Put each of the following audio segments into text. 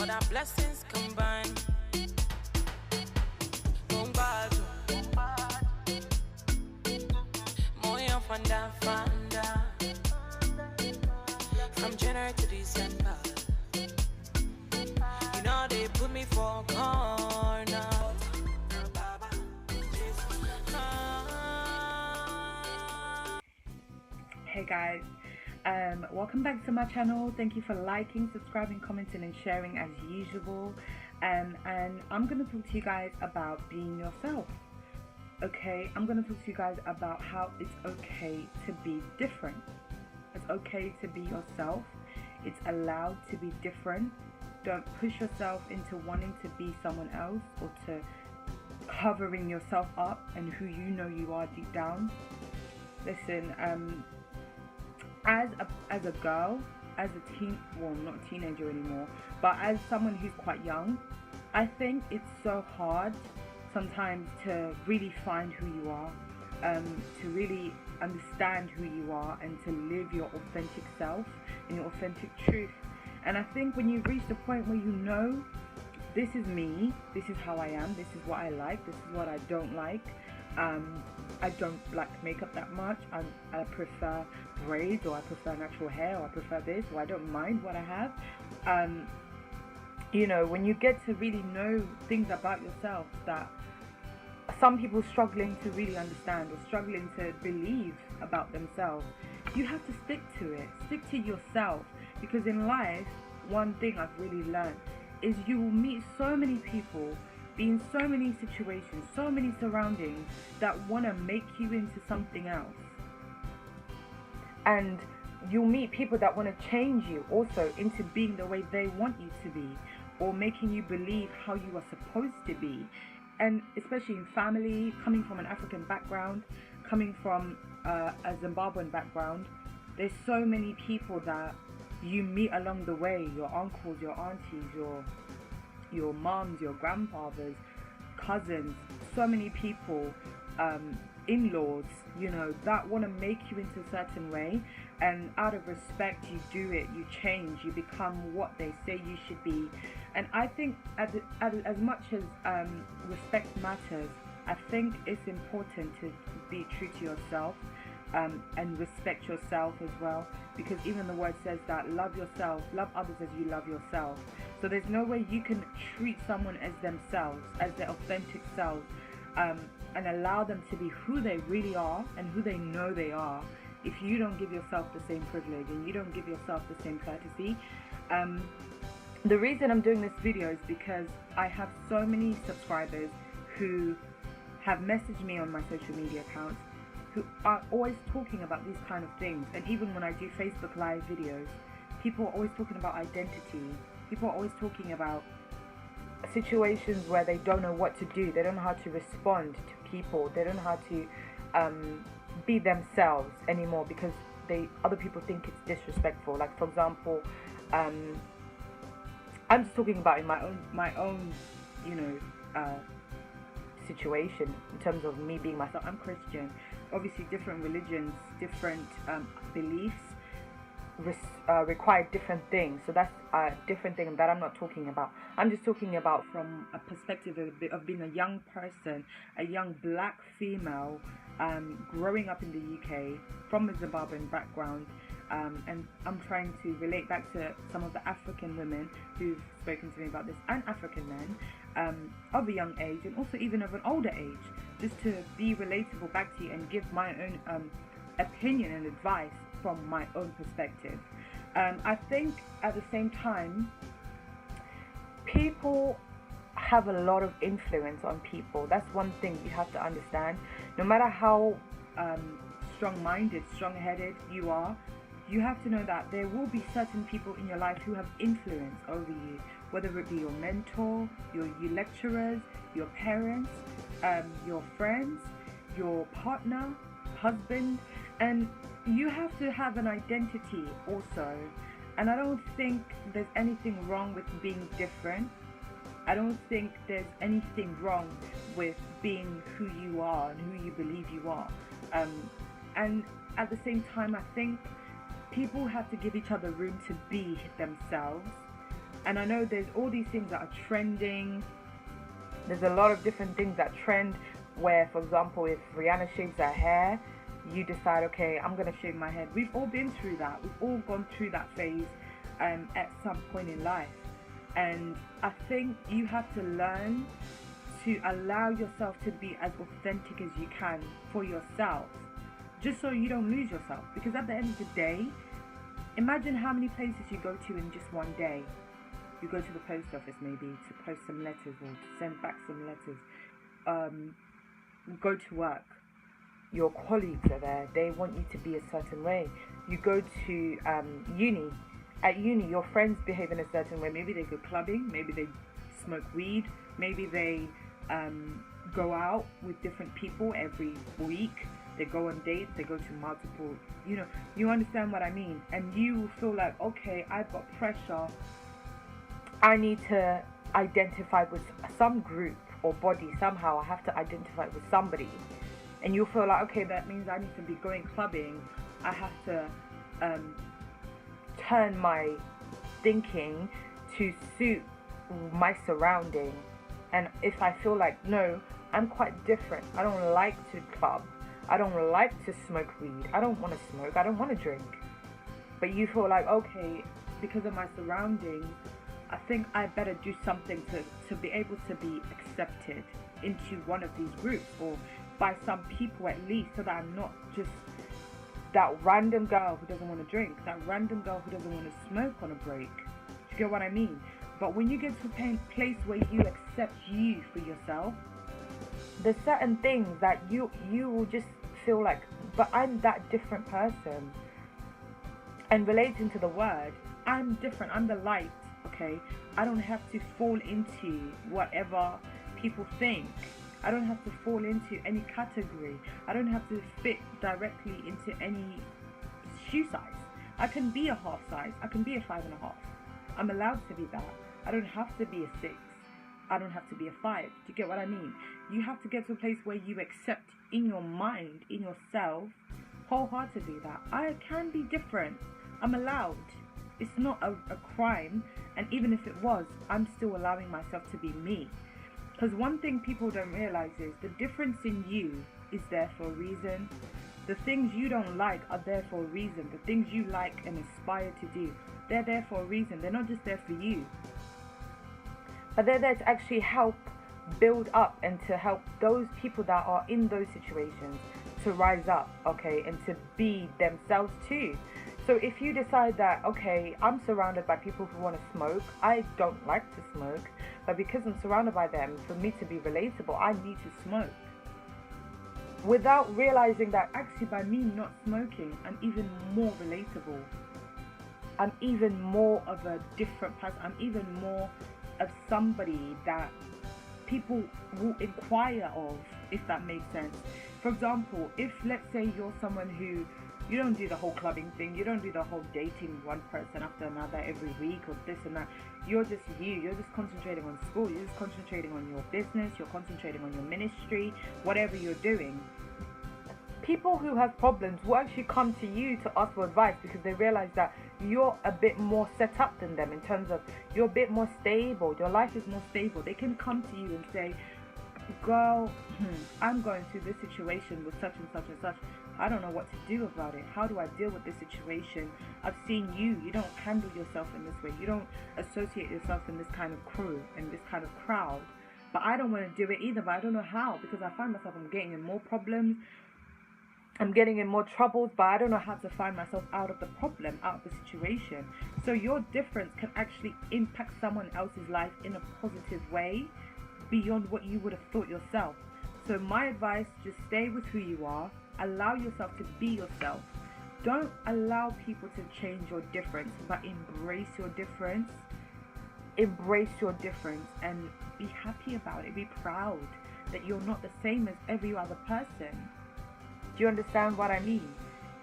all our blessings combined. From January to December, you know they put me for a corner. Hey guys, welcome back to my channel. Thank you for liking, subscribing, commenting and sharing as usual. And I'm going to talk to you guys about being yourself. Okay, I'm going to talk to you guys about how it's okay to be different. It's okay to be yourself. It's allowed to be different. Don't push yourself into wanting to be someone else or to covering yourself up and who you know you are deep down. Listen, as a girl, as a not a teenager anymore, but as someone who's quite young, I think it's so hard sometimes to really find who you are, to really understand who you are and to live your authentic self and your authentic truth. And I think when you reach the point where you know, this is me, this is how I am, this is what I like, this is what I don't like. I don't like makeup that much. I prefer braids, or I prefer natural hair, or I prefer this, or I don't mind what I have. You know, when you get to really know things about yourself that some people struggling to really understand or struggling to believe about themselves, you have to stick to it. Stick to yourself, because in life, one thing I've really learned is you will meet so many people, be in so many situations, so many surroundings that want to make you into something else. And you'll meet people that want to change you also into being the way they want you to be, or making you believe how you are supposed to be. And especially in family, coming from an African background, coming from a Zimbabwean background, there's so many people that you meet along the way, your uncles, your aunties, your moms, your grandfathers, cousins, so many people, in-laws, you know, that want to make you into a certain way, and out of respect you do it, you change, you become what they say you should be. And I think as much as respect matters, I think it's important to be true to yourself, and respect yourself as well, because even the word says that love yourself, love others as you love yourself. So there's no way you can treat someone as themselves, as their authentic selves, and allow them to be who they really are and who they know they are, if you don't give yourself the same privilege and you don't give yourself the same courtesy. The reason I'm doing this video is because I have so many subscribers who have messaged me on my social media accounts, who are always talking about these kind of things. And even when I do Facebook Live videos, people are always talking about identity. People are always talking about situations where they don't know what to do. They don't know how to respond to people. They don't know how to be themselves anymore, because other people think it's disrespectful. Like, for example, I'm just talking about in my own you know, situation in terms of me being myself. I'm Christian. Obviously different religions, different beliefs require different things, so that's a different thing that I'm not talking about. I'm just talking about from a perspective of being a young person, a young black female, growing up in the UK from a Zimbabwean background, and I'm trying to relate back to some of the African women who've spoken to me about this, and African men of a young age, and also even of an older age, just to be relatable back to you and give my own opinion and advice from my own perspective. I think at the same time, people have a lot of influence on people. That's one thing you have to understand. No matter how strong-minded, strong-headed you are, you have to know that there will be certain people in your life who have influence over you, whether it be your mentor, your lecturers, your parents, your friends, your partner, husband, and you have to have an identity also. And I don't think there's anything wrong with being different. I don't think there's anything wrong with being who you are and who you believe you are. And at the same time, I think people have to give each other room to be themselves, And I know there's all these things that are trending. There's a lot of different things that trend where, for example, if Rihanna shaves her hair, you decide, okay, I'm going to shave my head. We've all been through that. We've all gone through that phase at some point in life. And I think you have to learn to allow yourself to be as authentic as you can for yourself, just so you don't lose yourself. Because at the end of the day, imagine how many places you go to in just one day. You go to the post office maybe to post some letters or to send back some letters. Go to work. Your colleagues are there. They want you to be a certain way. You go to uni. At uni, your friends behave in a certain way. Maybe they go clubbing. Maybe they smoke weed. Maybe they go out with different people every week. They go on dates. They go to multiple. You understand what I mean. And you feel like, okay, I've got pressure. I need to identify with some group or body somehow. I have to identify with somebody. And you feel like, okay, that means I need to be going clubbing. I have to turn my thinking to suit my surrounding. And if I feel like, no, I'm quite different. I don't like to club. I don't like to smoke weed. I don't want to smoke. I don't want to drink. But you feel like, okay, because of my surroundings, I think I better do something to be able to be accepted into one of these groups, or by some people at least, so that I'm not just that random girl who doesn't want to drink, that random girl who doesn't want to smoke on a break. Do you get what I mean? But when you get to a place where you accept you for yourself, there's certain things that you will just feel like, but I'm that different person. And relating to the word, I'm different. I'm the light. Okay, I don't have to fall into whatever people think. I don't have to fall into any category. I don't have to fit directly into any shoe size. I can be a half size. I can be a 5.5. I'm allowed to be that. I don't have to be a 6. I don't have to be a 5. Do you get what I mean? You have to get to a place where you accept in your mind, in yourself, wholeheartedly that I can be different. I'm allowed. It's not a crime, and even if it was, I'm still allowing myself to be me. Because one thing people don't realize is the difference in you is there for a reason. The things you don't like are there for a reason. The things you like and aspire to do, they're there for a reason. They're not just there for you, but they're there to actually help build up and to help those people that are in those situations to rise up, okay, and to be themselves too. So if you decide that, okay, I'm surrounded by people who want to smoke, I don't like to smoke, but because I'm surrounded by them, for me to be relatable, I need to smoke. Without realizing that actually by me not smoking, I'm even more relatable. I'm even more of a different person. I'm even more of somebody that people will inquire of, if that makes sense. For example, if let's say you're someone who, you don't do the whole clubbing thing, you don't do the whole dating one person after another every week or this and that. You're just you're just concentrating on school, you're just concentrating on your business, you're concentrating on your ministry, whatever you're doing. People who have problems will actually come to you to ask for advice because they realize that you're a bit more set up than them in terms of you're a bit more stable, your life is more stable. They can come to you and say, girl, I'm going through this situation with such and such and such. I don't know what to do about it. How do I deal with this situation? I've seen you don't handle yourself in this way. You don't associate yourself in this kind of crew, in this kind of crowd. But I don't want to do it either, but I don't know how, because I find myself, I'm getting in more problems. I'm getting in more troubles, but I don't know how to find myself out of the problem, out of the situation. So your difference can actually impact someone else's life in a positive way beyond what you would have thought yourself. So my advice, just stay with who you are. Allow yourself to be yourself. Don't allow people to change your difference, but embrace your difference. Embrace your difference and be happy about it. Be proud that you're not the same as every other person. Do you understand what I mean?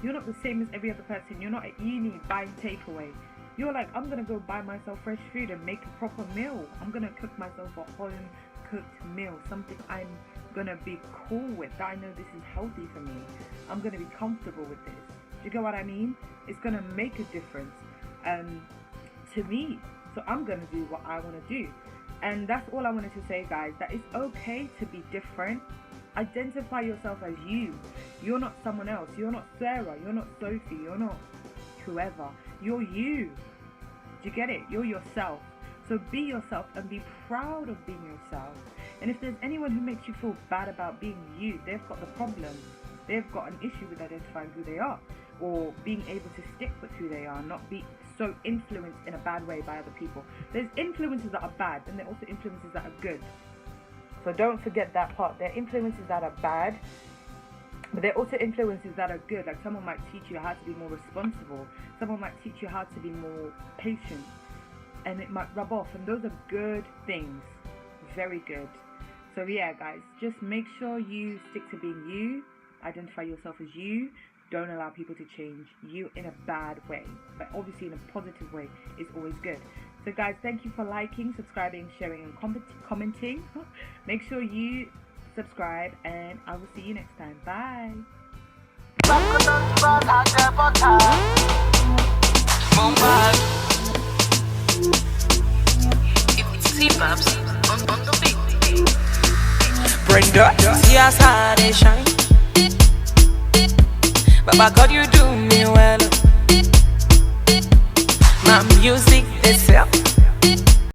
You're not the same as every other person. You're not at uni buying takeaway. You're like, I'm going to go buy myself fresh food and make a proper meal. I'm going to cook myself a home-cooked meal. Something I'm going to be cool with. That I know this is healthy for me. I'm going to be comfortable with this. Do you get what I mean? It's going to make a difference. To me, So I'm going to do what I want to do. And that's all I wanted to say, guys, that it's okay to be different. Identify yourself as you. You're not someone else. You're not Sarah. You're not Sophie. You're not whoever. You're you. Do you get it? You're yourself. So be yourself and be proud of being yourself. And if there's anyone who makes you feel bad about being you, they've got the problem. They've got an issue with identifying who they are, or being able to stick with who they are, not be so influenced in a bad way by other people. There's influences that are bad, and there are also influences that are good. So don't forget that part. There are influences that are bad, but there are also influences that are good. Like someone might teach you how to be more responsible. Someone might teach you how to be more patient, and it might rub off. And those are good things. Very good. So yeah, guys, just make sure you stick to being you. Identify yourself as you. Don't allow people to change you in a bad way, but obviously in a positive way is always good. So guys, thank you for liking, subscribing, sharing, and commenting. Make sure you subscribe, and I will see you next time. Bye. Brenda, see us how they shine. Baba God, you do me well. My music, they sell.